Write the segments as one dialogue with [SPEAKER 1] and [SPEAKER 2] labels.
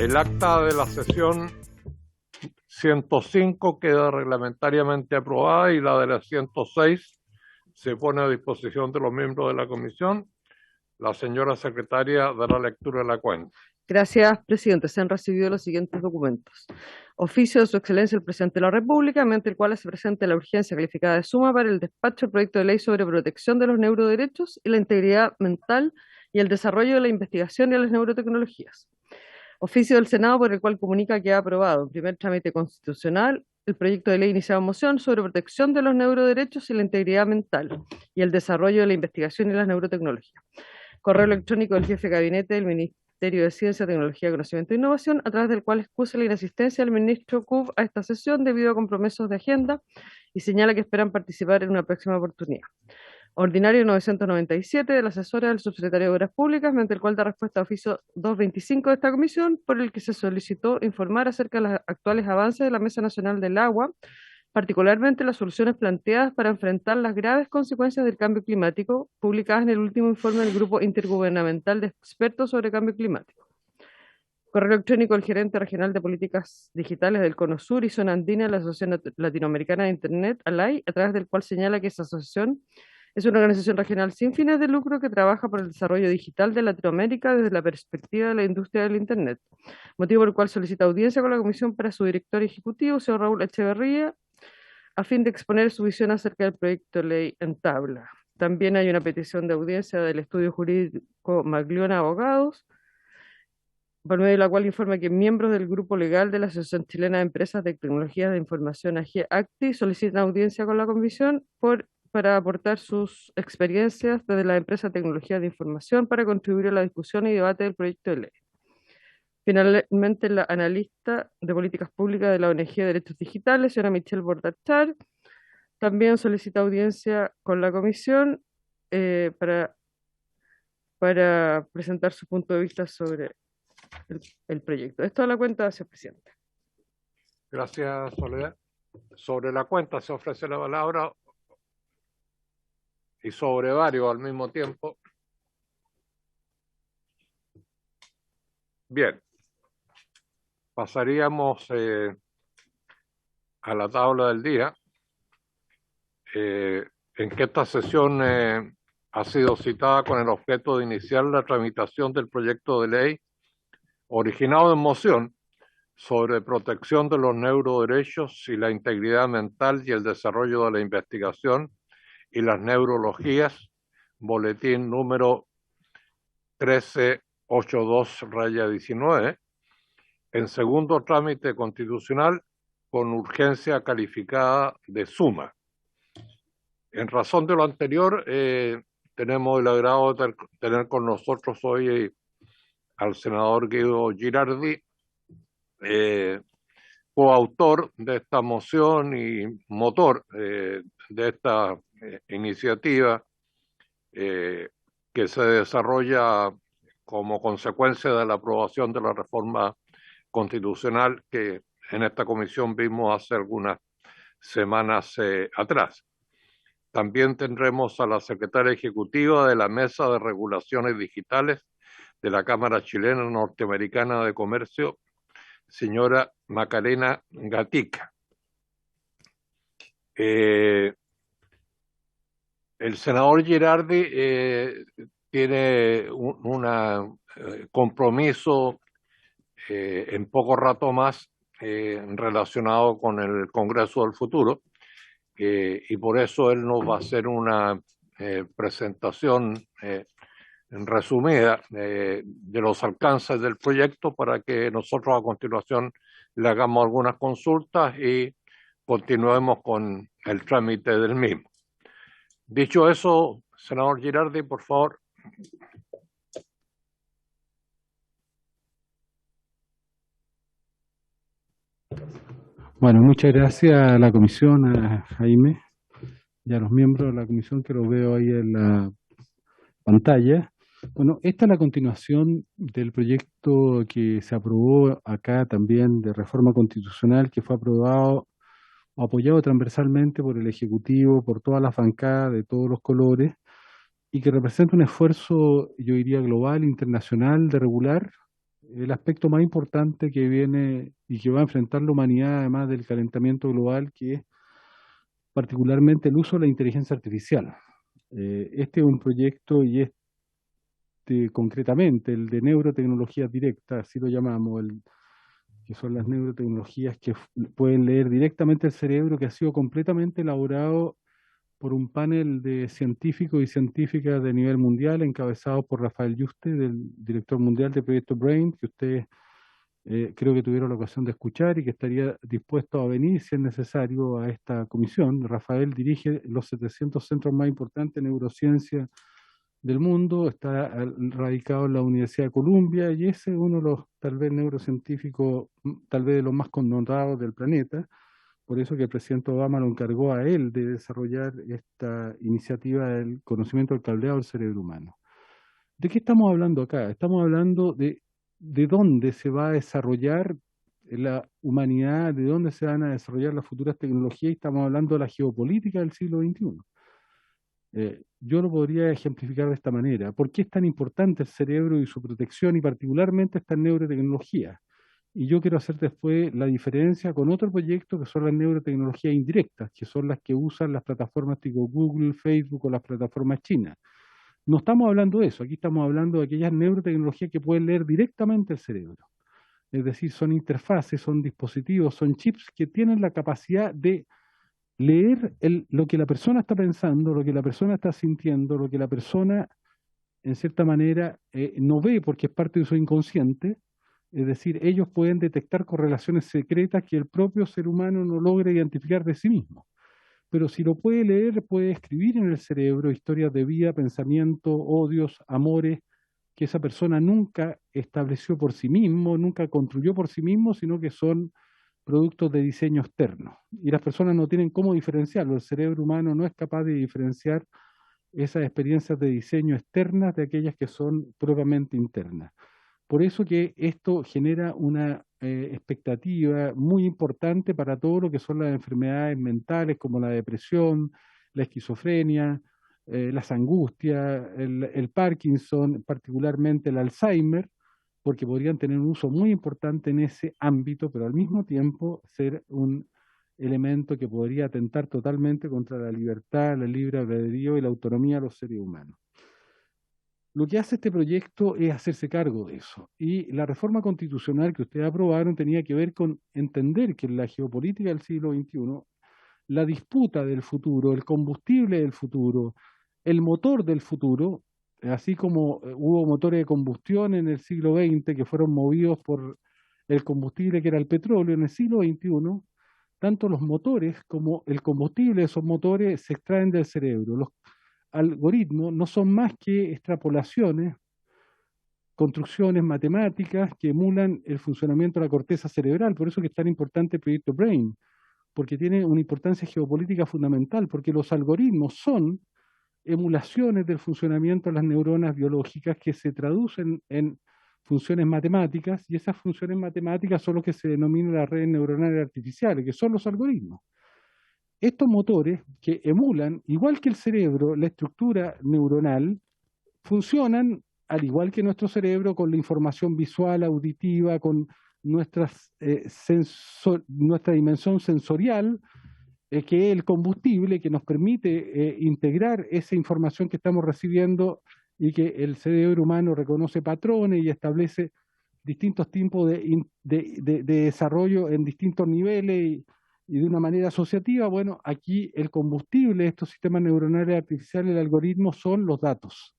[SPEAKER 1] El acta de la sesión 105 queda reglamentariamente aprobada y la de la 106 se pone a disposición de los miembros de la comisión. La señora secretaria dará lectura de la cuenta.
[SPEAKER 2] Gracias, presidente. Se han recibido los siguientes documentos. Oficio de Su Excelencia el Presidente de la República, mediante el cual se presenta la urgencia calificada de suma para el despacho del proyecto de ley sobre protección de los neuroderechos y la integridad mental y el desarrollo de la investigación y las neurotecnologías. Oficio del Senado por el cual comunica que ha aprobado en primer trámite constitucional el proyecto de ley iniciado en moción sobre protección de los neuroderechos y la integridad mental y el desarrollo de la investigación y las neurotecnologías. Correo electrónico del jefe de gabinete del Ministerio de Ciencia, Tecnología, Conocimiento e Innovación, a través del cual excusa la inasistencia del ministro Cub a esta sesión debido a compromisos de agenda y señala que esperan participar en una próxima oportunidad. Ordinario 997 de la asesora del subsecretario de Obras Públicas, mediante el cual da respuesta a oficio 225 de esta comisión, por el que se solicitó informar acerca de los actuales avances de la Mesa Nacional del Agua, particularmente las soluciones planteadas para enfrentar las graves consecuencias del cambio climático, publicadas en el último informe del Grupo Intergubernamental de Expertos sobre Cambio Climático. Correo electrónico del gerente regional de políticas digitales del Cono Sur y Zona Andina de la Asociación Latinoamericana de Internet, ALAI, a través del cual señala que esa asociación es una organización regional sin fines de lucro que trabaja por el desarrollo digital de Latinoamérica desde la perspectiva de la industria del Internet, motivo por el cual solicita audiencia con la Comisión para su director ejecutivo, señor Raúl Echeverría, a fin de exponer su visión acerca del proyecto de ley en tabla. También hay una petición de audiencia del estudio jurídico Magliona Abogados, por medio de la cual informa que miembros del grupo legal de la Asociación Chilena de Empresas de Tecnologías de Información AG-ACTI solicitan audiencia con la Comisión para aportar sus experiencias desde la empresa de tecnología de información para contribuir a la discusión y debate del proyecto de ley. Finalmente, la analista de políticas públicas de la ONG de Derechos Digitales, señora Michelle Bordachar, también solicita audiencia con la comisión para presentar su punto de vista sobre el proyecto. Esto a la cuenta, señor presidente.
[SPEAKER 1] Gracias, Soledad. Sobre la cuenta se ofrece la palabra y sobre varios al mismo tiempo. Bien. Pasaríamos a la tabla del día, en que esta sesión ha sido citada con el objeto de iniciar la tramitación del proyecto de ley originado en moción sobre protección de los neuroderechos y la integridad mental y el desarrollo de la investigación y las neurologías, boletín número 1382-19, en segundo trámite constitucional con urgencia calificada de suma. En razón de lo anterior, tenemos el agrado de tener con nosotros hoy al senador Guido Girardi, coautor de esta moción y motor de esta iniciativa que se desarrolla como consecuencia de la aprobación de la reforma constitucional que en esta comisión vimos hace algunas semanas atrás. También tendremos a la secretaria ejecutiva de la Mesa de Regulaciones Digitales de la Cámara Chilena Norteamericana de Comercio, señora Macarena Gatica. El senador Girardi tiene un compromiso en poco rato más relacionado con el Congreso del Futuro, y por eso él nos va a hacer una presentación resumida de los alcances del proyecto para que nosotros a continuación le hagamos algunas consultas y continuemos con el trámite del mismo. Dicho eso, senador Girardi, por favor.
[SPEAKER 3] Bueno, muchas gracias a la comisión, a Jaime y a los miembros de la comisión que lo veo ahí en la pantalla. Bueno, esta es la continuación del proyecto que se aprobó acá también de reforma constitucional, que fue aprobado o apoyado transversalmente por el Ejecutivo, por todas las bancadas de todos los colores, y que representa un esfuerzo, yo diría, global, internacional, de regular el aspecto más importante que viene y que va a enfrentar la humanidad, además del calentamiento global, que es particularmente el uso de la inteligencia artificial. Este es un proyecto y concretamente el de neurotecnologías directas, así lo llamamos, que son las neurotecnologías que pueden leer directamente el cerebro, que ha sido completamente elaborado por un panel de científicos y científicas de nivel mundial, encabezado por Rafael Yuste, del director mundial del proyecto BRAIN, que ustedes creo que tuvieron la ocasión de escuchar y que estaría dispuesto a venir, si es necesario, a esta comisión. Rafael dirige los 700 centros más importantes de neurociencia del mundo, está radicado en la Universidad de Columbia y ese es uno de los, tal vez, neurocientíficos, tal vez de los más connotados del planeta. Por eso que el presidente Obama lo encargó a él de desarrollar esta iniciativa del conocimiento del cableado del cerebro humano. ¿De qué estamos hablando acá? Estamos hablando de dónde se va a desarrollar la humanidad, de dónde se van a desarrollar las futuras tecnologías, y estamos hablando de la geopolítica del siglo XXI. Yo lo podría ejemplificar de esta manera. ¿Por qué es tan importante el cerebro y su protección, y particularmente estas neurotecnologías? Y yo quiero hacer después la diferencia con otro proyecto que son las neurotecnologías indirectas, que son las que usan las plataformas tipo Google, Facebook o las plataformas chinas. No estamos hablando de eso, aquí estamos hablando de aquellas neurotecnologías que pueden leer directamente el cerebro. Es decir, son interfaces, son dispositivos, son chips que tienen la capacidad de leer lo que la persona está pensando, lo que la persona está sintiendo, lo que la persona, en cierta manera, no ve porque es parte de su inconsciente. Es decir, ellos pueden detectar correlaciones secretas que el propio ser humano no logra identificar de sí mismo. Pero si lo puede leer, puede escribir en el cerebro historias de vida, pensamiento, odios, amores, que esa persona nunca estableció por sí mismo, nunca construyó por sí mismo, sino que son productos de diseño externo. Y las personas no tienen cómo diferenciarlo. El cerebro humano no es capaz de diferenciar esas experiencias de diseño externas de aquellas que son propiamente internas. Por eso que esto genera una expectativa muy importante para todo lo que son las enfermedades mentales, como la depresión, la esquizofrenia, las angustias, el Parkinson, particularmente el Alzheimer, porque podrían tener un uso muy importante en ese ámbito, pero al mismo tiempo ser un elemento que podría atentar totalmente contra la libertad, el libre albedrío y la autonomía de los seres humanos. Lo que hace este proyecto es hacerse cargo de eso. Y la reforma constitucional que ustedes aprobaron tenía que ver con entender que en la geopolítica del siglo XXI, la disputa del futuro, el combustible del futuro, el motor del futuro, así como hubo motores de combustión en el siglo XX que fueron movidos por el combustible que era el petróleo, en el siglo XXI, tanto los motores como el combustible de esos motores se extraen del cerebro. Los algoritmos no son más que extrapolaciones, construcciones matemáticas que emulan el funcionamiento de la corteza cerebral. Por eso que es tan importante el proyecto BRAIN, porque tiene una importancia geopolítica fundamental, porque los algoritmos son emulaciones del funcionamiento de las neuronas biológicas que se traducen en funciones matemáticas, y esas funciones matemáticas son lo que se denominan las redes neuronales artificiales, que son los algoritmos. Estos motores que emulan, igual que el cerebro, la estructura neuronal, funcionan al igual que nuestro cerebro con la información visual, auditiva, con nuestra dimensión sensorial, que es el combustible que nos permite integrar esa información que estamos recibiendo y que el cerebro humano reconoce patrones y establece distintos tipos de desarrollo en distintos niveles y de una manera asociativa. Bueno, aquí el combustible de estos sistemas neuronales artificiales, el algoritmo, son los datos.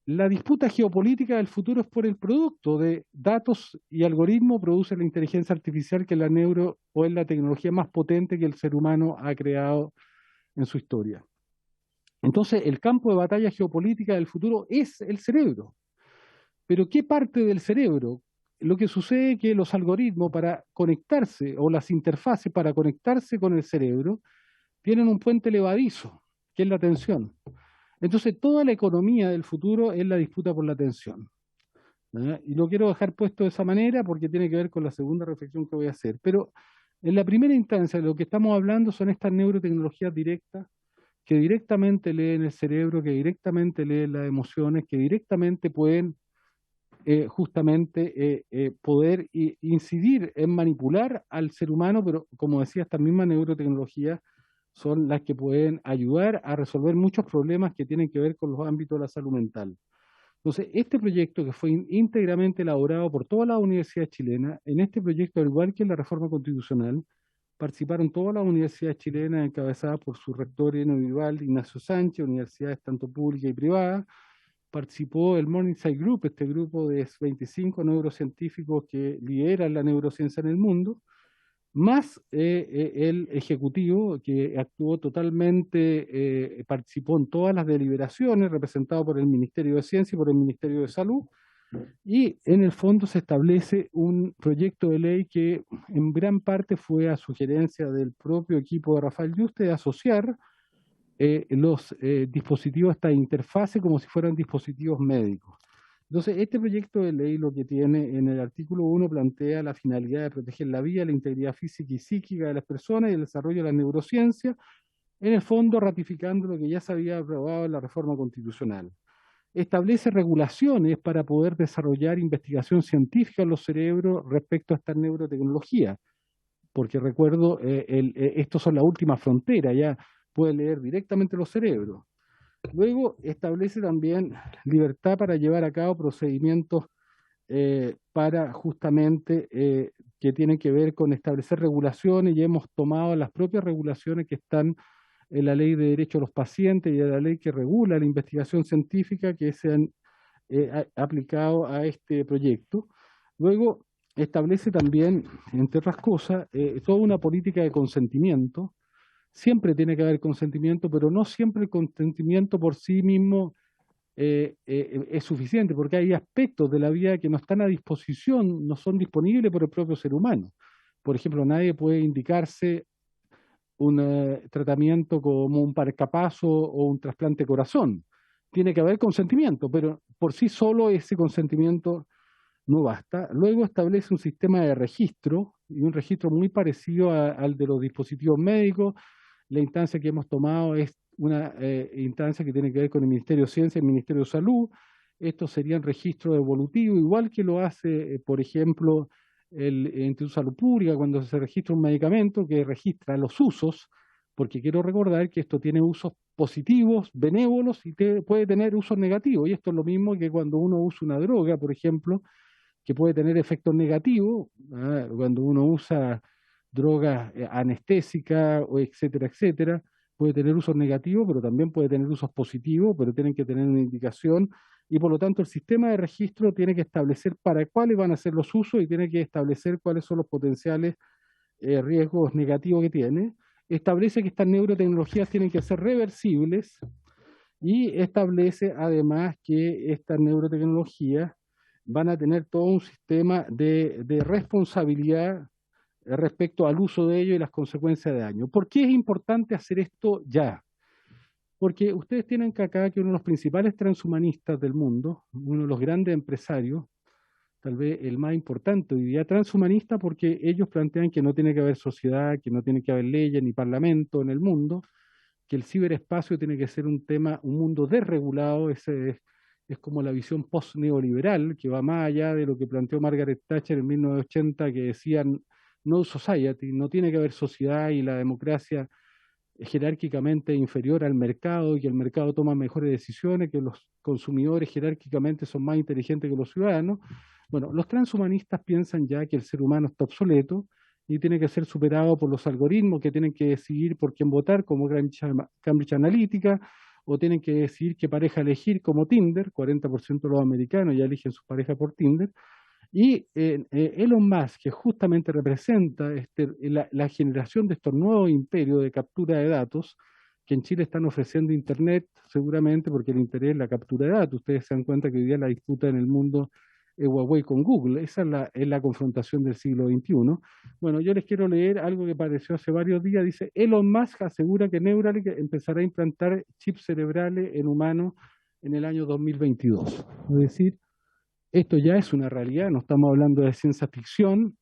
[SPEAKER 3] La disputa geopolítica del futuro es por el producto de datos y algoritmos produce la inteligencia artificial, que es la tecnología más potente que el ser humano ha creado en su historia. Entonces, el campo de batalla geopolítica del futuro es el cerebro. Pero ¿qué parte del cerebro? Lo que sucede es que los algoritmos para conectarse, o las interfaces para conectarse con el cerebro, tienen un puente levadizo, que es la atención. Entonces, toda la economía del futuro es la disputa por la atención. Y lo quiero dejar puesto de esa manera porque tiene que ver con la segunda reflexión que voy a hacer. Pero en la primera instancia, de lo que estamos hablando son estas neurotecnologías directas, que directamente leen el cerebro, que directamente leen las emociones, que directamente pueden justamente poder incidir en manipular al ser humano, pero como decía, estas mismas neurotecnologías son las que pueden ayudar a resolver muchos problemas que tienen que ver con los ámbitos de la salud mental. Entonces, este proyecto que fue íntegramente elaborado por todas las universidades chilenas, en este proyecto, al igual que en la reforma constitucional, participaron todas las universidades chilenas encabezadas por su rector individual, Ignacio Sánchez, universidades tanto públicas y privadas. Participó el Morningside Group, este grupo de 25 neurocientíficos que lideran la neurociencia en el mundo, más el ejecutivo que actuó totalmente, participó en todas las deliberaciones, representado por el Ministerio de Ciencia y por el Ministerio de Salud, y en el fondo se establece un proyecto de ley que en gran parte fue a sugerencia del propio equipo de Rafael Yuste de asociar los dispositivos, esta interfase, como si fueran dispositivos médicos. Entonces, este proyecto de ley lo que tiene en el artículo 1 plantea la finalidad de proteger la vida, la integridad física y psíquica de las personas y el desarrollo de la neurociencia, en el fondo ratificando lo que ya se había aprobado en la reforma constitucional. Establece regulaciones para poder desarrollar investigación científica en los cerebros respecto a estas neurotecnologías, porque recuerdo, estos son la última frontera, ya puede leer directamente los cerebros. Luego establece también libertad para llevar a cabo procedimientos para justamente que tienen que ver con establecer regulaciones, y hemos tomado las propias regulaciones que están en la Ley de Derechos de los Pacientes y en la ley que regula la investigación científica que se han aplicado a este proyecto. Luego establece también, entre otras cosas, toda una política de consentimiento. Siempre tiene que haber consentimiento, pero no siempre el consentimiento por sí mismo es suficiente, porque hay aspectos de la vida que no están a disposición, no son disponibles por el propio ser humano. Por ejemplo, nadie puede indicarse un tratamiento como un marcapaso o un trasplante de corazón. Tiene que haber consentimiento, pero por sí solo ese consentimiento no basta. Luego establece un sistema de registro, y un registro muy parecido al de los dispositivos médicos. La instancia que hemos tomado es una instancia que tiene que ver con el Ministerio de Ciencia y el Ministerio de Salud. Estos serían registros evolutivos, igual que lo hace, por ejemplo, el Instituto de Salud Pública cuando se registra un medicamento, que registra los usos, porque quiero recordar que esto tiene usos positivos, benévolos, y puede tener usos negativos. Y esto es lo mismo que cuando uno usa una droga, por ejemplo, que puede tener efectos negativos, cuando uno usa drogas anestésicas, o etcétera, etcétera, puede tener usos negativos, pero también puede tener usos positivos, pero tienen que tener una indicación, y por lo tanto el sistema de registro tiene que establecer para cuáles van a ser los usos y tiene que establecer cuáles son los potenciales riesgos negativos que tiene. Establece que estas neurotecnologías tienen que ser reversibles y establece además que estas neurotecnologías van a tener todo un sistema de responsabilidad respecto al uso de ello y las consecuencias de daño. ¿Por qué es importante hacer esto ya? Porque ustedes tienen que acá que uno de los principales transhumanistas del mundo, uno de los grandes empresarios, tal vez el más importante hoy día, transhumanista, porque ellos plantean que no tiene que haber sociedad, que no tiene que haber leyes ni parlamento en el mundo, que el ciberespacio tiene que ser un tema, un mundo desregulado. Ese es como la visión post-neoliberal, que va más allá de lo que planteó Margaret Thatcher en 1980, que decían no society, no tiene que haber sociedad y la democracia es jerárquicamente inferior al mercado y que el mercado toma mejores decisiones, que los consumidores jerárquicamente son más inteligentes que los ciudadanos. Bueno, los transhumanistas piensan ya que el ser humano está obsoleto y tiene que ser superado por los algoritmos que tienen que decidir por quién votar, como Cambridge Analytica, o tienen que decidir qué pareja elegir, como Tinder. 40% de los americanos ya eligen su pareja por Tinder. Y Elon Musk, que justamente representa la generación de estos nuevos imperios de captura de datos, que en Chile están ofreciendo Internet, seguramente porque el interés es la captura de datos. Ustedes se dan cuenta que hoy día la disputa en el mundo es Huawei con Google. Esa es la confrontación del siglo XXI. Bueno, yo les quiero leer algo que apareció hace varios días. Dice: Elon Musk asegura que Neuralink empezará a implantar chips cerebrales en humanos en el año 2022. Es decir, esto ya es una realidad, no estamos hablando de ciencia ficción.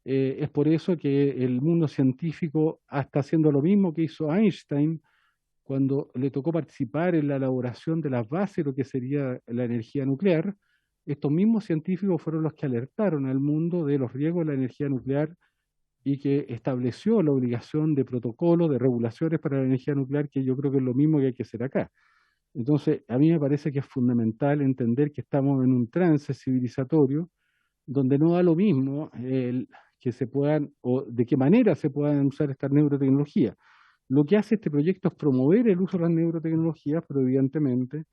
[SPEAKER 3] Es por eso que el mundo científico está haciendo lo mismo que hizo Einstein cuando le tocó participar en la elaboración de las bases de lo que sería la energía nuclear. estos mismos científicos fueron los que alertaron al mundo de los riesgos de la energía nuclear y que estableció la obligación de protocolos, de regulaciones para la energía nuclear, que yo creo que es lo mismo que hay que hacer acá. Entonces, a mí me parece que es fundamental entender que estamos en un trance civilizatorio donde no da lo mismo que se puedan, o de qué manera se puedan usar estas neurotecnologías. Lo que hace este proyecto es promover el uso de las neurotecnologías, pero evidentemente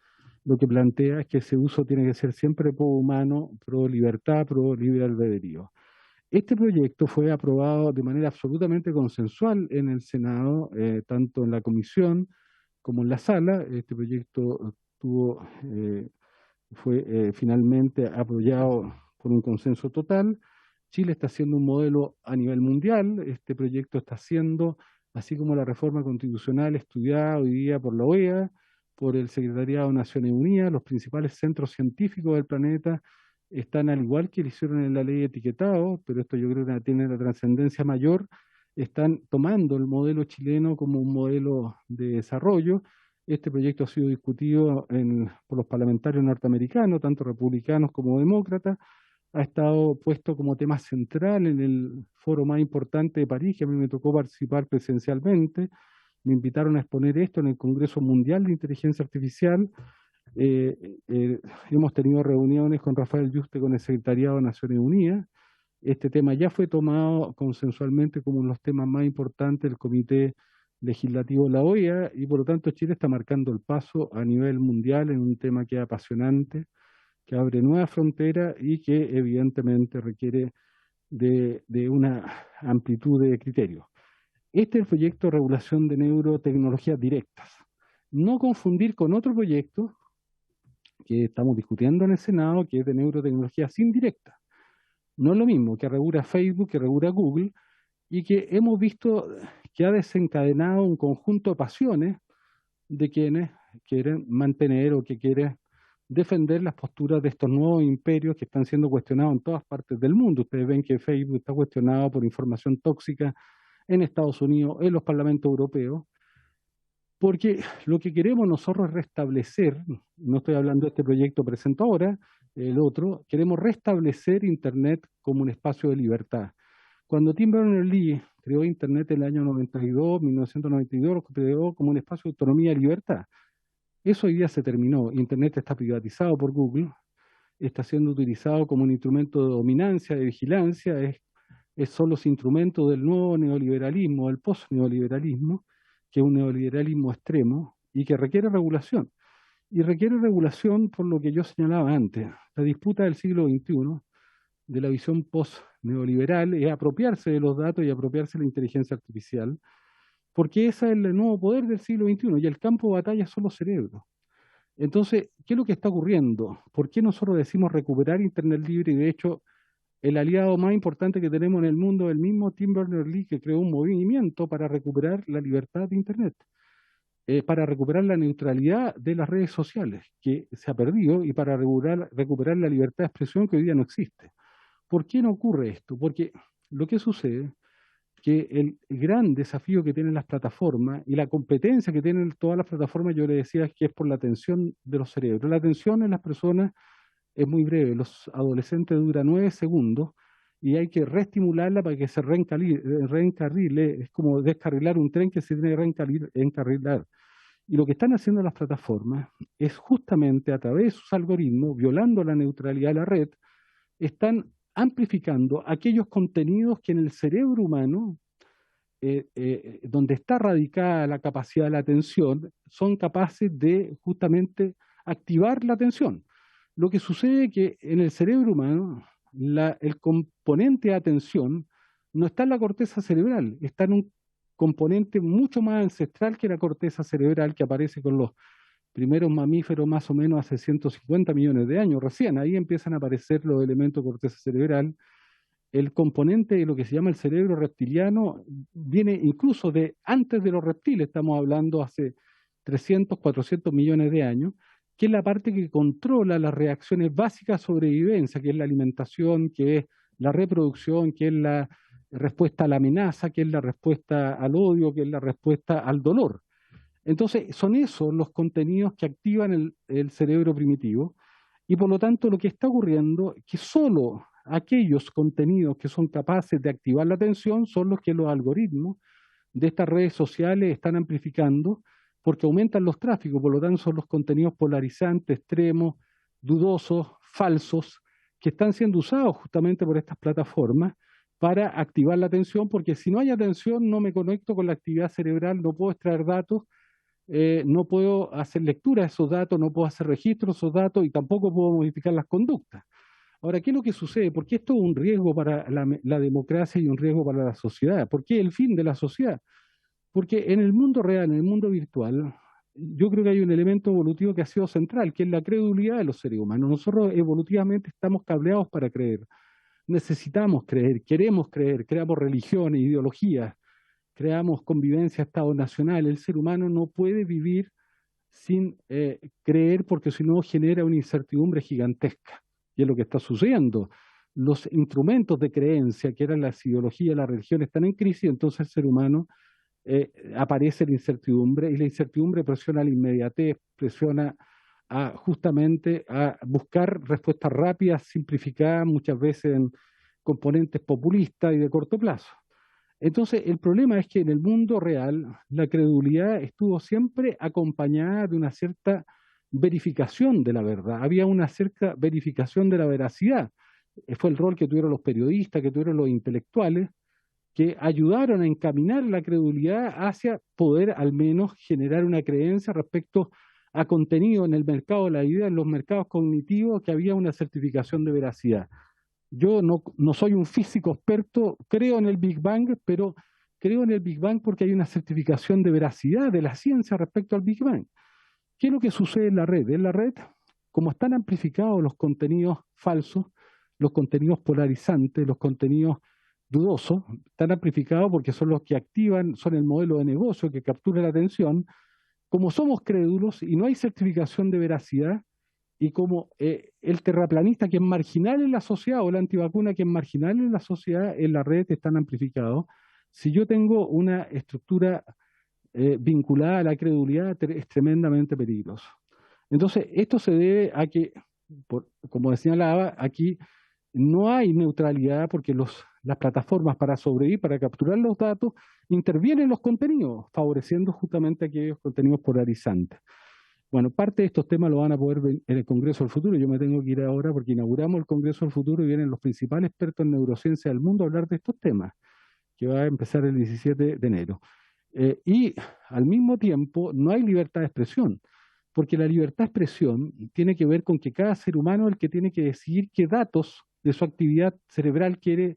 [SPEAKER 3] lo que plantea es que ese uso tiene que ser siempre pro humano, pro libertad, pro libre albedrío. Este proyecto fue aprobado de manera absolutamente consensual en el Senado, tanto en la comisión como en la sala. Este proyecto fue finalmente apoyado por un consenso total. Chile está haciendo un modelo a nivel mundial. Este proyecto está siendo, así como la reforma constitucional estudiada hoy día por la OEA, por el Secretariado de Naciones Unidas, los principales centros científicos del planeta están, al igual que lo hicieron en la ley de etiquetado, pero esto yo creo que tiene la trascendencia mayor, están tomando el modelo chileno como un modelo de desarrollo. Este proyecto ha sido discutido por los parlamentarios norteamericanos, tanto republicanos como demócratas, ha estado puesto como tema central en el foro más importante de París, que a mí me tocó participar presencialmente. Me invitaron a exponer esto en el Congreso Mundial de Inteligencia Artificial. Hemos tenido reuniones con Rafael Yuste, con el Secretariado de Naciones Unidas. Este tema ya fue tomado consensualmente como uno de los temas más importantes del Comité Legislativo de la OEA y por lo tanto Chile está marcando el paso a nivel mundial en un tema que es apasionante, que abre nuevas fronteras y que evidentemente requiere de una amplitud de criterios. Este es el proyecto de regulación de neurotecnologías directas. No confundir con otro proyecto que estamos discutiendo en el Senado, que es de neurotecnologías indirectas. No es lo mismo que regula Facebook, que regula Google, y que hemos visto que ha desencadenado un conjunto de pasiones de quienes quieren mantener o que quieren defender las posturas de estos nuevos imperios que están siendo cuestionados en todas partes del mundo. Ustedes ven que Facebook está cuestionado por información tóxica en Estados Unidos, en los parlamentos europeos, porque lo que queremos nosotros es restablecer, no estoy hablando de este proyecto presentado ahora, el otro, queremos restablecer Internet como un espacio de libertad. Cuando Tim Berners-Lee creó Internet en el año 1992, lo creó como un espacio de autonomía y libertad. Eso hoy día se terminó. Internet está privatizado por Google, está siendo utilizado como un instrumento de dominancia, de vigilancia, son los instrumentos del nuevo neoliberalismo, del post-neoliberalismo, que es un neoliberalismo extremo y que requiere regulación. Y requiere regulación por lo que yo señalaba antes. La disputa del siglo XXI, de la visión post-neoliberal, es apropiarse de los datos y apropiarse de la inteligencia artificial, porque ese es el nuevo poder del siglo XXI y el campo de batalla son los cerebros. Entonces, ¿qué es lo que está ocurriendo? ¿Por qué nosotros decimos recuperar Internet libre? Y de hecho, el aliado más importante que tenemos en el mundo es el mismo Tim Berners-Lee, que creó un movimiento para recuperar la libertad de Internet, para recuperar la neutralidad de las redes sociales, que se ha perdido, y para recuperar la libertad de expresión que hoy día no existe. ¿Por qué no ocurre esto? Porque lo que sucede es que el gran desafío que tienen las plataformas y la competencia que tienen todas las plataformas, yo le decía, es que es por la atención de los cerebros. La atención en las personas es muy breve, los adolescentes dura 9 segundos y hay que reestimularla para que se reencarrile, es como descarrilar un tren que se tiene que encarrilar. Y lo que están haciendo las plataformas es justamente a través de sus algoritmos, violando la neutralidad de la red, están amplificando aquellos contenidos que en el cerebro humano, donde está radicada la capacidad de la atención, son capaces de justamente activar la atención. Lo que sucede es que en el cerebro humano, el componente de atención no está en la corteza cerebral, está en un componente mucho más ancestral que la corteza cerebral, que aparece con los primeros mamíferos más o menos hace 150 millones de años. Recién ahí empiezan a aparecer los elementos de corteza cerebral. El componente de lo que se llama el cerebro reptiliano viene incluso de antes de los reptiles, estamos hablando hace 300, 400 millones de años, que es la parte que controla las reacciones básicas de sobrevivencia, que es la alimentación, que es la reproducción, que es la respuesta a la amenaza, que es la respuesta al odio, que es la respuesta al dolor. Entonces, son esos los contenidos que activan el cerebro primitivo, Y por lo tanto lo que está ocurriendo es que solo aquellos contenidos que son capaces de activar la atención son los que los algoritmos de estas redes sociales están amplificando porque aumentan los tráficos, por lo tanto son los contenidos polarizantes, extremos, dudosos, falsos, que están siendo usados justamente por estas plataformas para activar la atención, porque si no hay atención no me conecto con la actividad cerebral, no puedo extraer datos, no puedo hacer lectura de esos datos, no puedo hacer registro de esos datos y tampoco puedo modificar las conductas. Ahora, ¿qué es lo que sucede? ¿Por qué esto es un riesgo para la democracia y un riesgo para la sociedad? ¿Por qué el fin de la sociedad? Porque en el mundo real, en el mundo virtual, yo creo que hay un elemento evolutivo que ha sido central, que es la credulidad de los seres humanos. Nosotros evolutivamente estamos cableados para creer. Necesitamos creer, queremos creer, creamos religiones, ideologías, creamos convivencia, Estado nacional. El ser humano no puede vivir sin creer porque si no genera una incertidumbre gigantesca. Y es lo que está sucediendo. Los instrumentos de creencia, que eran las ideologías, la religión, están en crisis, entonces el ser humano aparece la incertidumbre, y la incertidumbre presiona a la inmediatez, presiona justamente a buscar respuestas rápidas, simplificadas, muchas veces en componentes populistas y de corto plazo. Entonces, el problema es que en el mundo real la credulidad estuvo siempre acompañada de una cierta verificación de la verdad, había una cierta verificación de la veracidad. Fue el rol que tuvieron los periodistas, que tuvieron los intelectuales, que ayudaron a encaminar la credulidad hacia poder al menos generar una creencia respecto a contenido en el mercado de la idea, en los mercados cognitivos, que había una certificación de veracidad. Yo no soy un físico experto, creo en el Big Bang, pero creo en el Big Bang porque hay una certificación de veracidad de la ciencia respecto al Big Bang. ¿Qué es lo que sucede en la red? En la red, como están amplificados los contenidos falsos, los contenidos polarizantes, los contenidos dudosos, están amplificados porque son los que activan, son el modelo de negocio que captura la atención. Como somos crédulos y no hay certificación de veracidad, y como el terraplanista que es marginal en la sociedad o la antivacuna que es marginal en la sociedad, en la red están amplificados. Si yo tengo una estructura vinculada a la credulidad, es tremendamente peligroso. Entonces, esto se debe a que, como señalaba, aquí no hay neutralidad porque las plataformas para sobrevivir, para capturar los datos, intervienen en los contenidos, favoreciendo justamente aquellos contenidos polarizantes. Bueno, parte de estos temas lo van a poder ver en el Congreso del Futuro. Yo me tengo que ir ahora porque inauguramos el Congreso del Futuro y vienen los principales expertos en neurociencia del mundo a hablar de estos temas, que va a empezar el 17 de enero. Y al mismo tiempo no hay libertad de expresión, porque la libertad de expresión tiene que ver con que cada ser humano es el que tiene que decidir qué datos de su actividad cerebral quiere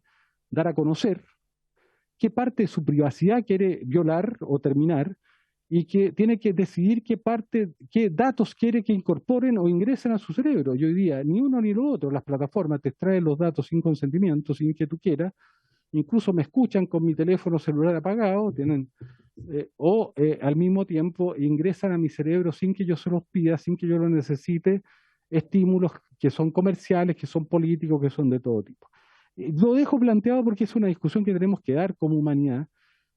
[SPEAKER 3] dar a conocer, qué parte de su privacidad quiere violar o terminar, y que tiene que decidir qué datos quiere que incorporen o ingresen a su cerebro. Y hoy día ni uno ni lo otro, las plataformas te extraen los datos sin consentimiento, sin que tú quieras, incluso me escuchan con mi teléfono celular apagado, al mismo tiempo ingresan a mi cerebro sin que yo se los pida, sin que yo lo necesite, estímulos que son comerciales, que son políticos, que son de todo tipo. Lo dejo planteado porque es una discusión que tenemos que dar como humanidad,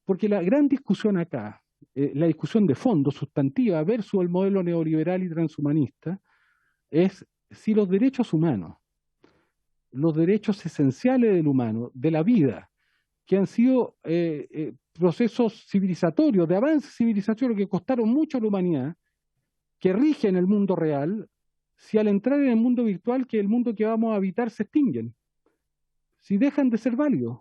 [SPEAKER 3] porque la gran discusión acá, la discusión de fondo, sustantiva, versus el modelo neoliberal y transhumanista, es si los derechos humanos, los derechos esenciales del humano, de la vida, que han sido procesos civilizatorios, de avance civilizatorio que costaron mucho a la humanidad, que rigen el mundo real, si al entrar en el mundo virtual, que el mundo que vamos a habitar se extinguen, si dejan de ser válidos.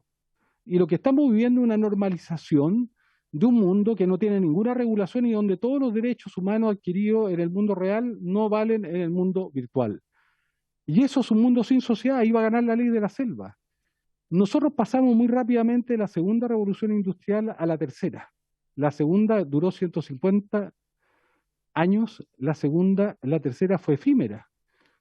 [SPEAKER 3] Y lo que estamos viviendo es una normalización de un mundo que no tiene ninguna regulación y donde todos los derechos humanos adquiridos en el mundo real no valen en el mundo virtual. Y eso es un mundo sin sociedad, ahí va a ganar la ley de la selva. Nosotros pasamos muy rápidamente de la segunda revolución industrial a la tercera. La segunda duró 150 años, la tercera fue efímera.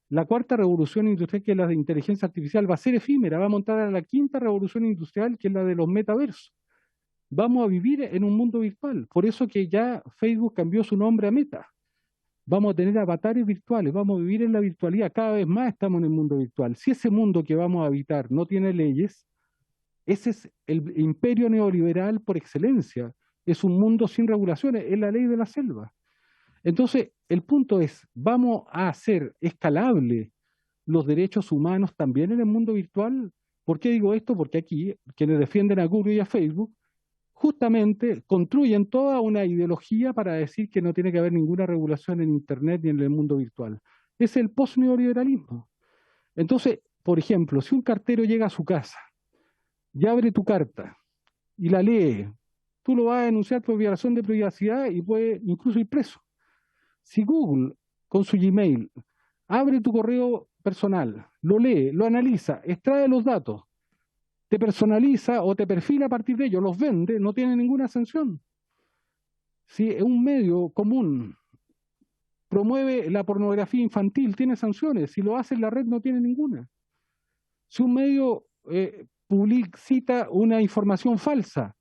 [SPEAKER 3] La cuarta revolución industrial, que es la de inteligencia artificial, va a ser efímera, va a montar a la quinta revolución industrial, que es la de los metaversos. Vamos a vivir en un mundo virtual, por eso que ya Facebook cambió su nombre a Meta. Vamos a tener avatares virtuales, vamos a vivir en la virtualidad, cada vez más estamos en el mundo virtual. Si ese mundo que vamos a habitar no tiene leyes, ese es el imperio neoliberal por excelencia, es un mundo sin regulaciones, es la ley de la selva. Entonces, el punto es, vamos a hacer escalable los derechos humanos también en el mundo virtual. ¿Por qué digo esto? Porque aquí quienes defienden a Google y a Facebook justamente construyen toda una ideología para decir que no tiene que haber ninguna regulación en Internet ni en el mundo virtual. Es el postneoliberalismo. Entonces, por ejemplo, si un cartero llega a su casa y abre tu carta y la lee, tú lo vas a denunciar por violación de privacidad y puede incluso ir preso. Si Google, con su Gmail, abre tu correo personal, lo lee, lo analiza, extrae los datos, te personaliza o te perfila a partir de ello, los vende, no tiene ninguna sanción. Si un medio común promueve la pornografía infantil, tiene sanciones. Si lo hace en la red, no tiene ninguna. Si un medio publicita una información falsa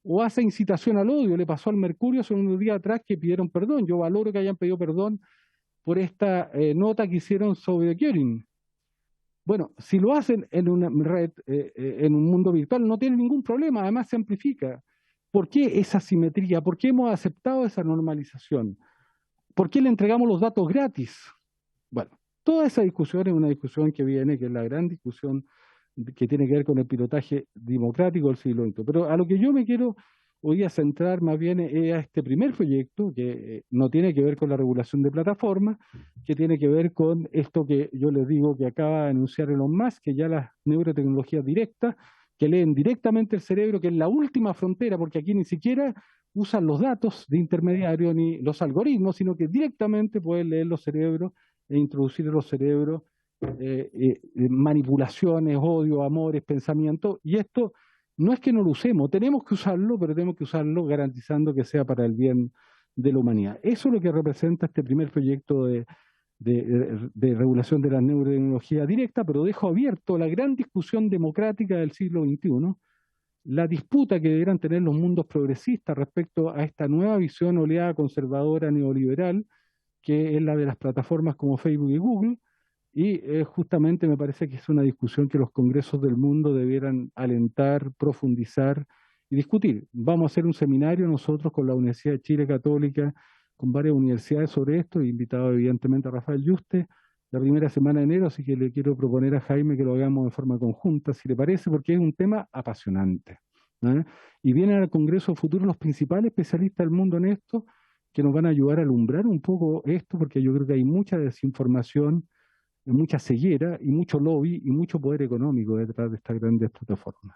[SPEAKER 3] o hace incitación al odio, le pasó al Mercurio hace unos días atrás que pidieron perdón. Yo valoro que hayan pedido perdón por esta nota que hicieron sobre Göring. Bueno, si lo hacen en una red, en un mundo virtual, no tiene ningún problema, además se amplifica. ¿Por qué esa simetría? ¿Por qué hemos aceptado esa normalización? ¿Por qué le entregamos los datos gratis? Bueno, toda esa discusión es una discusión que viene, que es la gran discusión que tiene que ver con el pilotaje democrático del siglo XX. Pero a lo que yo me quiero hoy a centrar más bien es a este primer proyecto, que no tiene que ver con la regulación de plataformas, que tiene que ver con esto que yo les digo que acaba de anunciar Elon Musk, que ya las neurotecnologías directas, que leen directamente el cerebro, que es la última frontera, porque aquí ni siquiera usan los datos de intermediario ni los algoritmos, sino que directamente pueden leer los cerebros e introducir en los cerebros manipulaciones, odio, amores, pensamientos, y esto no es que no lo usemos, tenemos que usarlo, pero tenemos que usarlo garantizando que sea para el bien de la humanidad. Eso es lo que representa este primer proyecto de regulación de la neurotecnología directa, pero dejo abierto la gran discusión democrática del siglo XXI, la disputa que deberán tener los mundos progresistas respecto a esta nueva visión oleada conservadora neoliberal, que es la de las plataformas como Facebook y Google, y justamente me parece que es una discusión que los congresos del mundo debieran alentar, profundizar y discutir. Vamos a hacer un seminario nosotros con la Universidad de Chile Católica, con varias universidades sobre esto, he invitado evidentemente a Rafael Yuste, la primera semana de enero, así que le quiero proponer a Jaime que lo hagamos de forma conjunta, si le parece, porque es un tema apasionante. Y vienen al Congreso Futuro los principales especialistas del mundo en esto, que nos van a ayudar a alumbrar un poco esto, porque yo creo que hay mucha desinformación, mucha ceguera y mucho lobby y mucho poder económico detrás de estas grandes plataformas.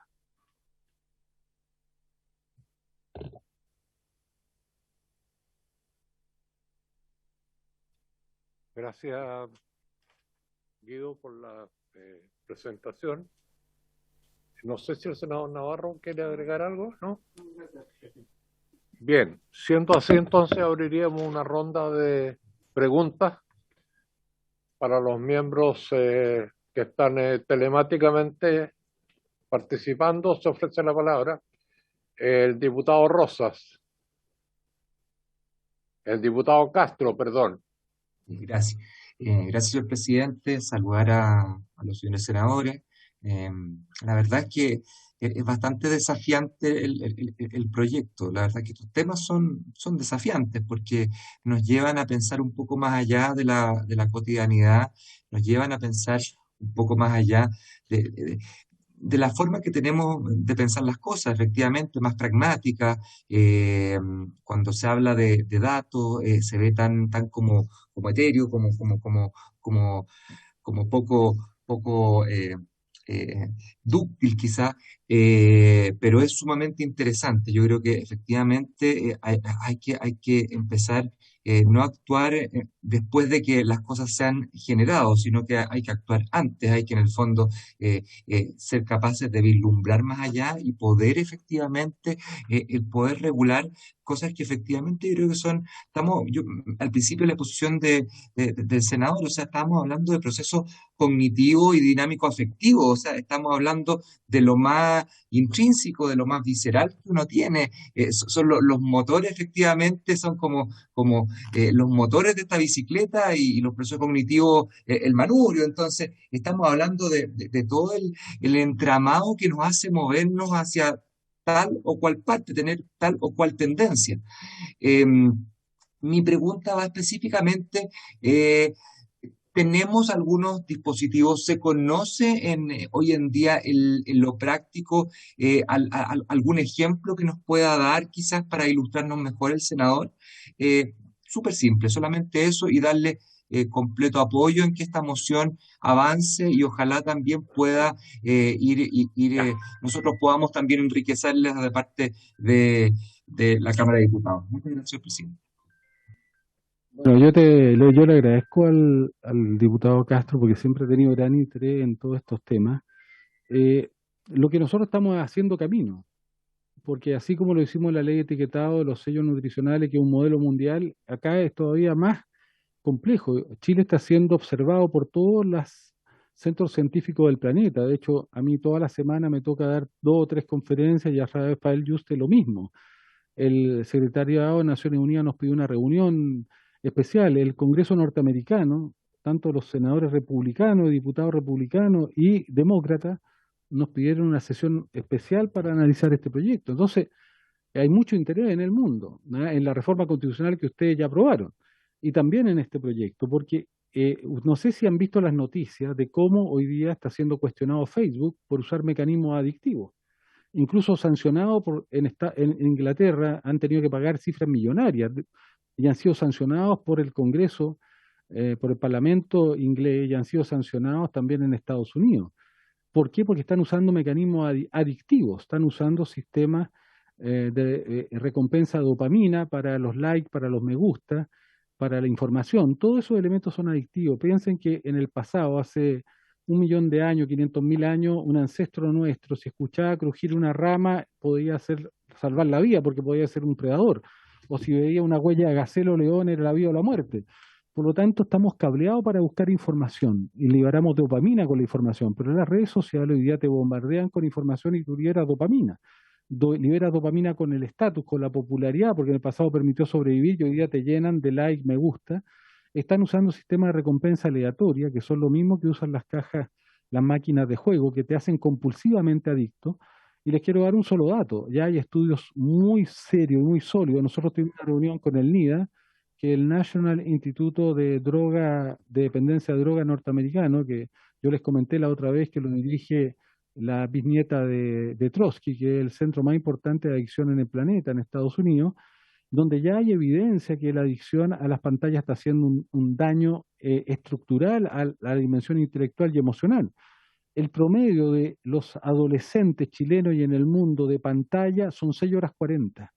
[SPEAKER 1] Gracias, Guido, por la presentación. No sé si el senador Navarro quiere agregar algo, ¿no? Bien, siendo así, entonces abriríamos una ronda de preguntas para los miembros que están telemáticamente participando. Se ofrece la palabra el diputado Rosas, el diputado Castro, perdón.
[SPEAKER 4] Gracias. Gracias, señor presidente. Saludar a los señores senadores. La verdad es que es bastante desafiante el proyecto. La verdad es que estos temas son desafiantes porque nos llevan a pensar un poco más allá de la cotidianidad, nos llevan a pensar un poco más allá de la forma que tenemos de pensar las cosas, efectivamente, más pragmática. Cuando se habla de datos, se ve tan como etéreo, como poco dúctil quizá, pero es sumamente interesante. Yo creo que efectivamente hay que empezar no a actuar después de que las cosas se han generado, sino que hay que actuar antes, hay que en el fondo ser capaces de vislumbrar más allá y poder efectivamente el poder regular cosas que efectivamente yo creo que al principio de la exposición del senador, o sea, estamos hablando de procesos cognitivos y dinámicos afectivos, o sea, estamos hablando de lo más intrínseco, de lo más visceral que uno tiene. Son los motores, efectivamente, son como los motores de esta bicicleta y los procesos cognitivos, el manubrio. Entonces, estamos hablando de todo el entramado que nos hace movernos hacia tal o cual parte, tener tal o cual tendencia. Mi pregunta va específicamente, tenemos algunos dispositivos. ¿Se conoce hoy en día en lo práctico algún ejemplo que nos pueda dar quizás para ilustrarnos mejor el senador? Súper simple, solamente eso y darle completo apoyo en que esta moción avance y ojalá también pueda nosotros podamos también enriquecerla de parte de la Cámara de Diputados. Muchas gracias, presidente.
[SPEAKER 3] Bueno, yo le agradezco al diputado Castro porque siempre ha tenido gran interés en todos estos temas. Lo que nosotros estamos haciendo camino, porque así como lo hicimos en la ley de etiquetado de los sellos nutricionales, que es un modelo mundial, acá es todavía más complejo. Chile está siendo observado por todos los centros científicos del planeta. De hecho, a mí toda la semana me toca dar 2 o 3 conferencias y a Rafael Yuste lo mismo. El secretariado de Naciones Unidas nos pidió una reunión especial. El Congreso norteamericano, tanto los senadores republicanos, diputados republicanos y demócratas, nos pidieron una sesión especial para analizar este proyecto. Entonces, hay mucho interés en el mundo, ¿no? En la reforma constitucional que ustedes ya aprobaron y también en este proyecto, porque no sé si han visto las noticias de cómo hoy día está siendo cuestionado Facebook por usar mecanismos adictivos. Incluso sancionados en Inglaterra, han tenido que pagar cifras millonarias y han sido sancionados por el Congreso, por el Parlamento inglés y han sido sancionados también en Estados Unidos. ¿Por qué? Porque están usando mecanismos adictivos, están usando sistemas de recompensa de dopamina para los likes, para los me gusta, para la información. Todos esos elementos son adictivos. Piensen que en el pasado, hace 1.000.000 de años, 500.000 años, un ancestro nuestro, si escuchaba crujir una rama, podía salvar la vida porque podía ser un predador. O si veía una huella de gacela o león, era la vida o la muerte. Por lo tanto, estamos cableados para buscar información y liberamos dopamina con la información. Pero en las redes sociales hoy día te bombardean con información y tú liberas dopamina. Liberas dopamina con el estatus, con la popularidad, porque en el pasado permitió sobrevivir y hoy día te llenan de like, me gusta. Están usando sistemas de recompensa aleatoria, que son lo mismo que usan las cajas, las máquinas de juego, que te hacen compulsivamente adicto. Y les quiero dar un solo dato. Ya hay estudios muy serios y muy sólidos. Nosotros tuvimos una reunión con el NIDA, que el National Instituto de Dependencia de Droga norteamericano, que yo les comenté la otra vez que lo dirige la bisnieta de Trotsky, que es el centro más importante de adicción en el planeta, en Estados Unidos, donde ya hay evidencia que la adicción a las pantallas está haciendo un daño estructural a la dimensión intelectual y emocional. El promedio de los adolescentes chilenos y en el mundo de pantalla son 6 horas 40.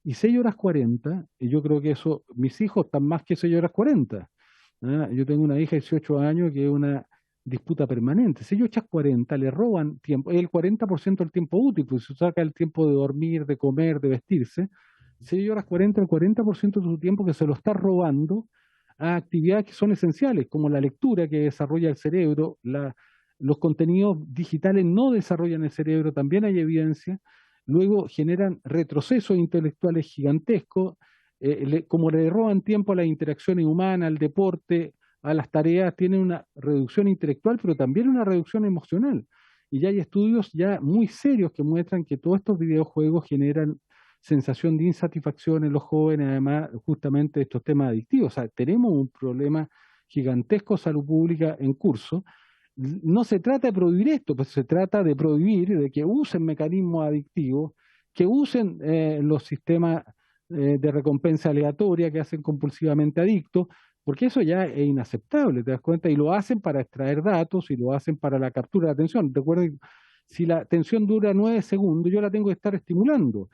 [SPEAKER 3] Y 6 horas 40, y yo creo que eso, mis hijos están más que 6 horas 40. ¿Ah? Yo tengo una hija de 18 años que es una disputa permanente. 6 horas 40 le roban tiempo, el 40% del tiempo útil, pues se saca el tiempo de dormir, de comer, de vestirse. 6 horas 40, el 40% de su tiempo que se lo está robando a actividades que son esenciales, como la lectura que desarrolla el cerebro, los contenidos digitales no desarrollan el cerebro, también hay evidencia. Luego generan retrocesos intelectuales gigantescos, como le roban tiempo a las interacciones humanas, al deporte, a las tareas, tienen una reducción intelectual, pero también una reducción emocional. Y ya hay estudios ya muy serios que muestran que todos estos videojuegos generan sensación de insatisfacción en los jóvenes, además justamente de estos temas adictivos. O sea, tenemos un problema gigantesco de salud pública en curso. No se trata de prohibir esto, pues se trata de prohibir, de que usen mecanismos adictivos, que usen los sistemas de recompensa aleatoria que hacen compulsivamente adictos, porque eso ya es inaceptable, ¿te das cuenta? Y lo hacen para extraer datos y lo hacen para la captura de atención. Recuerden, si la atención dura 9 segundos, yo la tengo que estar estimulando.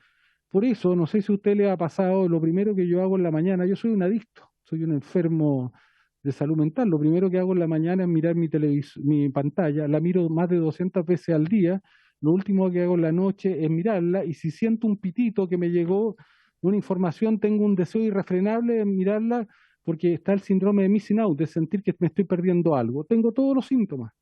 [SPEAKER 3] Por eso, no sé si a usted le ha pasado, lo primero que yo hago en la mañana, yo soy un adicto, soy un enfermo de salud mental. Lo primero que hago en la mañana es mirar mi pantalla, la miro más de 200 veces al día. Lo último que hago en la noche es mirarla y si siento un pitito que me llegó una información, tengo un deseo irrefrenable de mirarla porque está el síndrome de missing out, de sentir que me estoy perdiendo algo. Tengo todos los síntomas.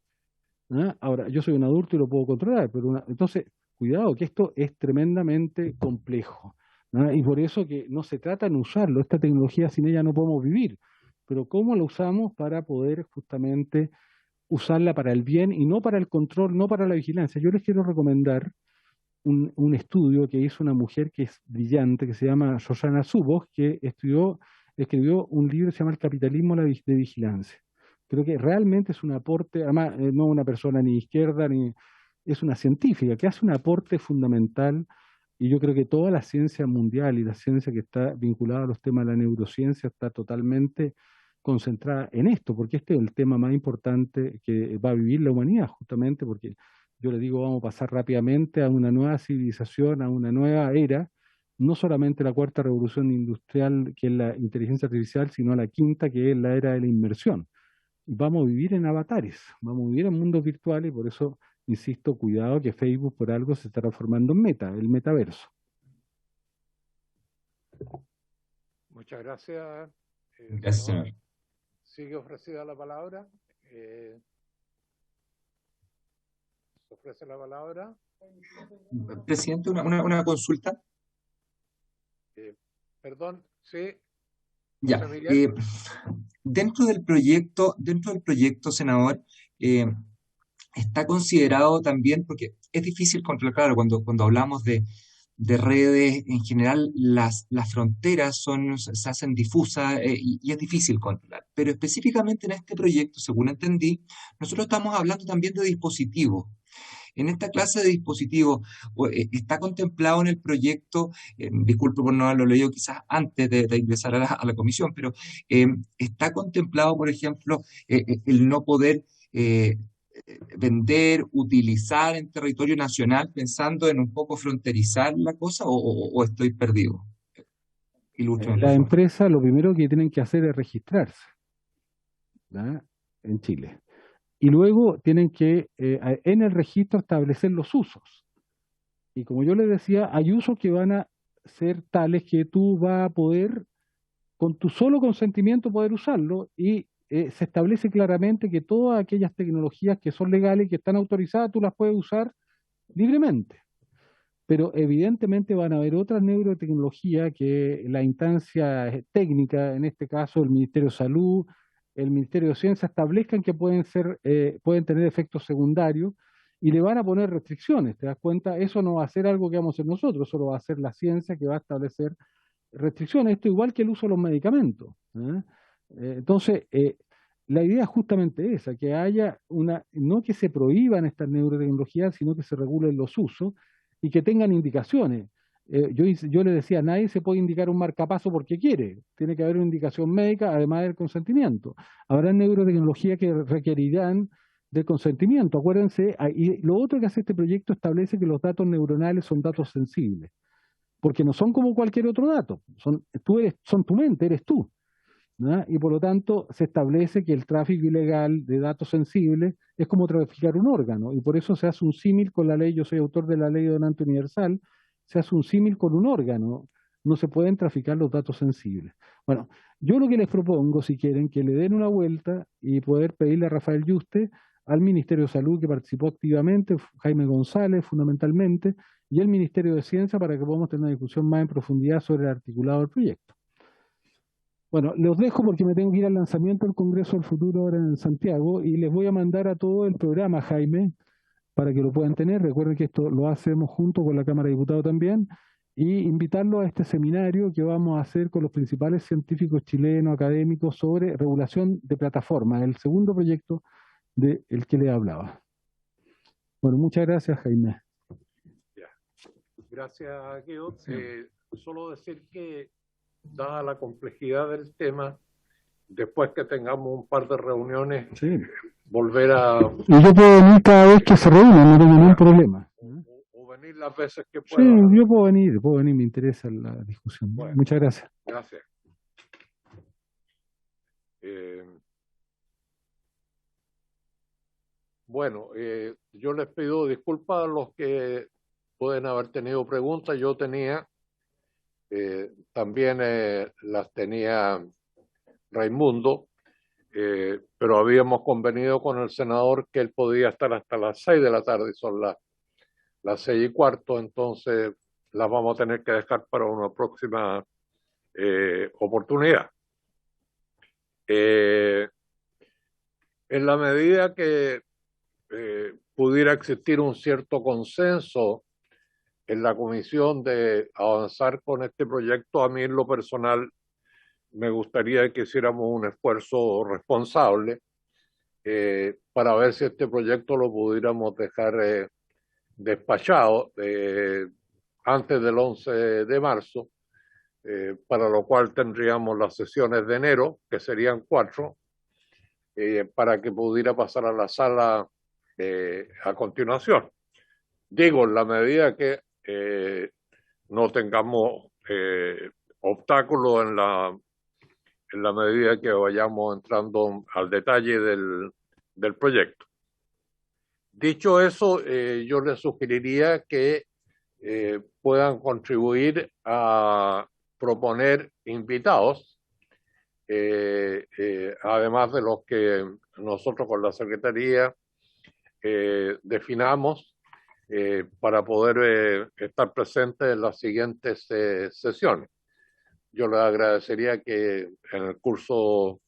[SPEAKER 3] ¿Ah? Ahora, yo soy un adulto y lo puedo controlar, pero entonces, cuidado, que esto es tremendamente complejo. ¿Ah? Y por eso que no se trata de usarlo, esta tecnología sin ella no podemos vivir, pero cómo la usamos para poder justamente usarla para el bien y no para el control, no para la vigilancia. Yo les quiero recomendar un estudio que hizo una mujer que es brillante, que se llama Shoshana Zuboff, que escribió un libro que se llama El capitalismo de vigilancia. Creo que realmente es un aporte, además, no una persona ni izquierda, ni es una científica que hace un aporte fundamental, y yo creo que toda la ciencia mundial y la ciencia que está vinculada a los temas de la neurociencia está totalmente concentrada en esto, porque este es el tema más importante que va a vivir la humanidad, justamente porque yo le digo, vamos a pasar rápidamente a una nueva civilización, a una nueva era, no solamente la cuarta revolución industrial, que es la inteligencia artificial, sino la quinta, que es la era de la inmersión. Vamos a vivir en avatares, vamos a vivir en mundos virtuales, y por eso, insisto, cuidado que Facebook por algo se está transformando en Meta, el metaverso.
[SPEAKER 1] Muchas gracias,
[SPEAKER 4] Gracias,
[SPEAKER 1] senador.
[SPEAKER 4] senador.
[SPEAKER 1] Sigue ofrecida la palabra. Se ofrece la palabra.
[SPEAKER 4] Presidente, una consulta.
[SPEAKER 1] Perdón, sí.
[SPEAKER 4] Ya,
[SPEAKER 1] José Miguel.
[SPEAKER 4] dentro del proyecto, senador, está considerado también, porque es difícil controlar, claro, cuando hablamos de redes, en general las fronteras se hacen difusas, y es difícil controlar. Pero específicamente en este proyecto, según entendí, nosotros estamos hablando también de dispositivos. En esta clase de dispositivos, está contemplado en el proyecto, disculpe por no haberlo leído quizás antes de ingresar a la comisión, pero está contemplado, por ejemplo, el no poder vender, utilizar en territorio nacional, pensando en un poco fronterizar la cosa, o estoy perdido. Ilústrame, por
[SPEAKER 3] Las
[SPEAKER 4] favor.
[SPEAKER 3] empresas lo primero que tienen que hacer es registrarse, ¿ya?, en Chile. Y luego tienen que, en el registro, establecer los usos. Y como yo les decía, hay usos que van a ser tales que tú vas a poder, con tu solo consentimiento, poder usarlo, y se establece claramente que todas aquellas tecnologías que son legales, que están autorizadas, tú las puedes usar libremente. Pero evidentemente van a haber otras neurotecnologías que la instancia técnica, en este caso el Ministerio de Salud, el Ministerio de Ciencia, establezcan que pueden tener efectos secundarios, y le van a poner restricciones. ¿Te das cuenta? Eso no va a ser algo que vamos a hacer nosotros, eso lo va a hacer la ciencia, que va a establecer restricciones. Esto igual que el uso de los medicamentos, ¿eh? Entonces, la idea es justamente esa, que haya no que se prohíban estas neurotecnologías, sino que se regulen los usos y que tengan indicaciones. Yo le decía, nadie se puede indicar un marcapaso porque quiere, tiene que haber una indicación médica, además del consentimiento. Habrá neurotecnologías que requerirán del consentimiento, acuérdense. Y lo otro que hace este proyecto, establece que los datos neuronales son datos sensibles, porque no son como cualquier otro dato, son tu mente, eres tú, ¿no? Y por lo tanto se establece que el tráfico ilegal de datos sensibles es como traficar un órgano, y por eso se hace un símil con la ley. Yo soy autor de la ley de donante universal, se hace un símil con un órgano, no se pueden traficar los datos sensibles. Bueno, yo lo que les propongo, si quieren, que le den una vuelta y poder pedirle a Rafael Yuste, al Ministerio de Salud, que participó activamente, Jaime González fundamentalmente, y el Ministerio de Ciencia, para que podamos tener una discusión más en profundidad sobre el articulado del proyecto. Bueno, los dejo porque me tengo que ir al lanzamiento del Congreso del Futuro ahora en Santiago, y les voy a mandar a todo el programa, Jaime, para que lo puedan tener. Recuerden que esto lo hacemos junto con la Cámara de Diputados también, y invitarlos a este seminario que vamos a hacer con los principales científicos chilenos, académicos, sobre regulación de plataformas, el segundo proyecto del que les hablaba. Bueno, muchas gracias, Jaime.
[SPEAKER 1] Ya. Gracias, Guido.
[SPEAKER 3] Sí.
[SPEAKER 1] Solo decir que, dada la complejidad del tema, después que tengamos un par de reuniones,
[SPEAKER 3] Sí.
[SPEAKER 1] volver a...
[SPEAKER 3] Y yo puedo venir cada vez que se reúnan, no tengo ningún problema.
[SPEAKER 1] O venir las veces que
[SPEAKER 3] Sí,
[SPEAKER 1] pueda.
[SPEAKER 3] yo puedo venir, me interesa la discusión.
[SPEAKER 1] Bueno.
[SPEAKER 3] Muchas gracias.
[SPEAKER 1] Gracias. Bueno, yo les pido disculpas a los que pueden haber tenido preguntas. Yo tenía, también las tenía Raimundo, pero habíamos convenido con el senador que él podía estar hasta las 6 de la tarde, y son las 6:15, entonces las vamos a tener que dejar para una próxima oportunidad. En la medida que pudiera existir un cierto consenso en la comisión de avanzar con este proyecto, a mí en lo personal me gustaría que hiciéramos un esfuerzo responsable para ver si este proyecto lo pudiéramos dejar despachado antes del 11 de marzo, para lo cual tendríamos las sesiones de enero, que serían 4, para que pudiera pasar a la sala a continuación. Digo, en la medida que no tengamos obstáculos en la medida que vayamos entrando al detalle del proyecto. Dicho eso, yo les sugeriría que puedan contribuir a proponer invitados, además de los que nosotros con la Secretaría definamos para poder estar presentes en las siguientes sesiones. Yo les agradecería que en el curso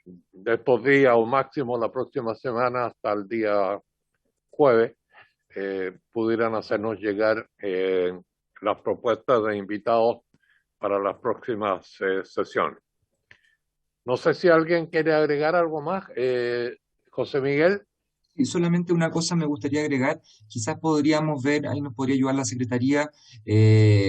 [SPEAKER 1] de estos días o máximo la próxima semana hasta el día jueves pudieran hacernos llegar las propuestas de invitados para las próximas sesiones. No sé si alguien quiere agregar algo más. José Miguel.
[SPEAKER 4] Y solamente una cosa me gustaría agregar, quizás podríamos ver, ahí nos podría ayudar la Secretaría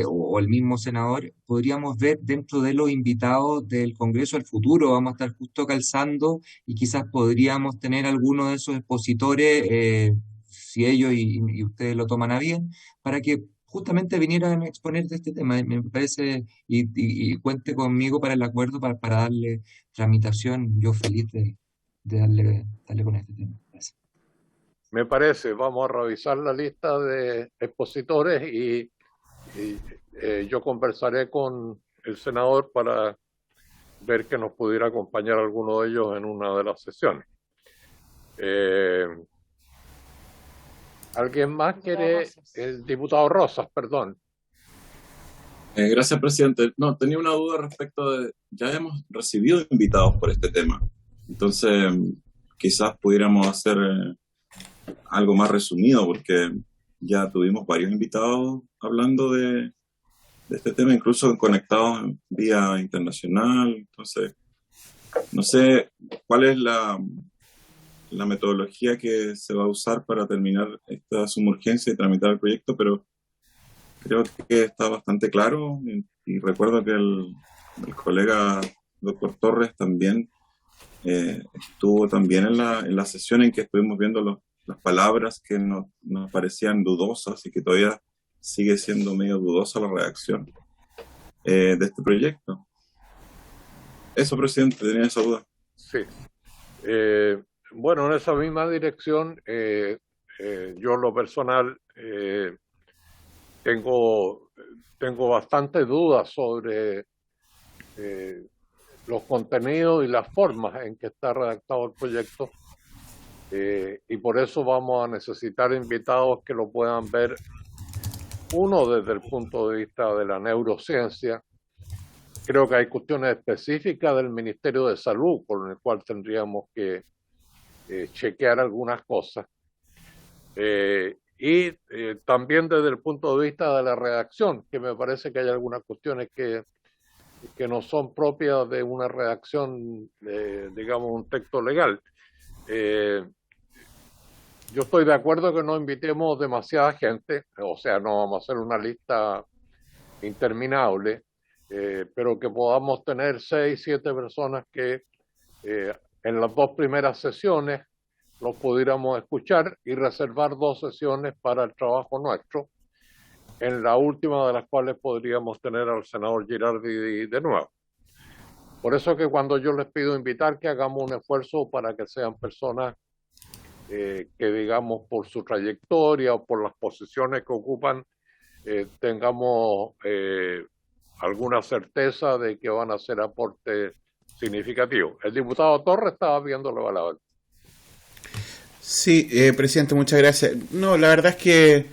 [SPEAKER 4] o el mismo senador, podríamos ver dentro de los invitados del Congreso al futuro, vamos a estar justo calzando y quizás podríamos tener alguno de esos expositores, si ellos y ustedes lo toman a bien, para que justamente vinieran a exponer de este tema. Me parece, y cuente conmigo para el acuerdo para darle tramitación, yo feliz de darle con este tema. Gracias.
[SPEAKER 1] Me parece, vamos a revisar la lista de expositores y yo conversaré con el senador para ver que nos pudiera acompañar alguno de ellos en una de las sesiones. ¿Alguien más quiere? El diputado Rosas, perdón.
[SPEAKER 5] Gracias, presidente. No, tenía una duda respecto de, ya hemos recibido invitados por este tema, entonces quizás pudiéramos hacer algo más resumido, porque ya tuvimos varios invitados hablando de este tema, incluso conectados en vía internacional. Entonces, no sé cuál es la metodología que se va a usar para terminar esta sumurgencia y tramitar el proyecto, pero creo que está bastante claro, y recuerdo que el colega doctor Torres también estuvo también en la sesión en que estuvimos viendo las palabras que nos parecían dudosas y que todavía sigue siendo medio dudosa la redacción de este proyecto. Eso, presidente, tenía esa duda.
[SPEAKER 1] Sí. Bueno, en esa misma dirección, yo en lo personal tengo bastantes dudas sobre los contenidos y las formas en que está redactado el proyecto, y por eso vamos a necesitar invitados que lo puedan ver, uno desde el punto de vista de la neurociencia. Creo que hay cuestiones específicas del Ministerio de Salud con el cual tendríamos que chequear algunas cosas, y también desde el punto de vista de la redacción, que me parece que hay algunas cuestiones que no son propias de una redacción, digamos, un texto legal. Yo estoy de acuerdo que no invitemos demasiada gente, o sea, no vamos a hacer una lista interminable, pero que podamos tener 6, 7 personas que en las 2 primeras sesiones los pudiéramos escuchar y reservar 2 sesiones para el trabajo nuestro, en la última de las cuales podríamos tener al senador Girardi de nuevo. Por eso que cuando yo les pido invitar, que hagamos un esfuerzo para que sean personas que, digamos, por su trayectoria o por las posiciones que ocupan, tengamos alguna certeza de que van a hacer aportes significativos. El diputado Torres estaba viendo la palabra.
[SPEAKER 6] Sí, presidente, muchas gracias. No, la verdad es que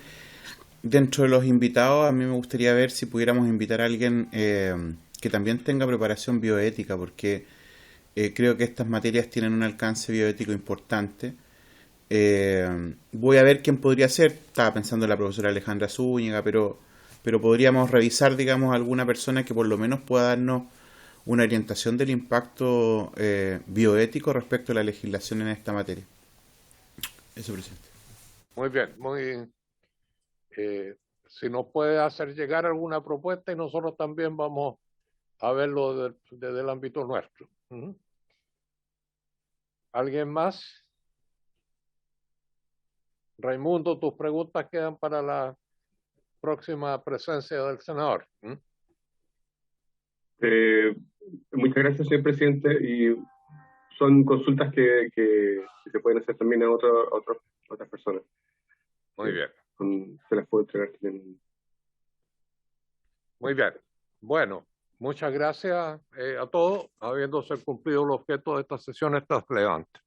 [SPEAKER 6] dentro de los invitados a mí me gustaría ver si pudiéramos invitar a alguien que también tenga preparación bioética, porque creo que estas materias tienen un alcance bioético importante. Voy a ver quién podría ser. Estaba pensando en la profesora Alejandra Zúñiga, pero podríamos revisar, digamos, alguna persona que por lo menos pueda darnos una orientación del impacto bioético respecto a la legislación en esta materia. Eso, presidente.
[SPEAKER 1] Muy bien, si nos puede hacer llegar alguna propuesta y nosotros también vamos a verlo desde el ámbito nuestro. ¿Alguien más? Raimundo, tus preguntas quedan para la próxima presencia del senador.
[SPEAKER 7] Muchas gracias, señor presidente. Y son consultas que se pueden hacer también a otras personas.
[SPEAKER 1] Muy bien.
[SPEAKER 7] Se las puedo entregar también.
[SPEAKER 1] Muy bien. Bueno, muchas gracias a todos. Habiéndose cumplido el objeto de esta sesión, está relevante.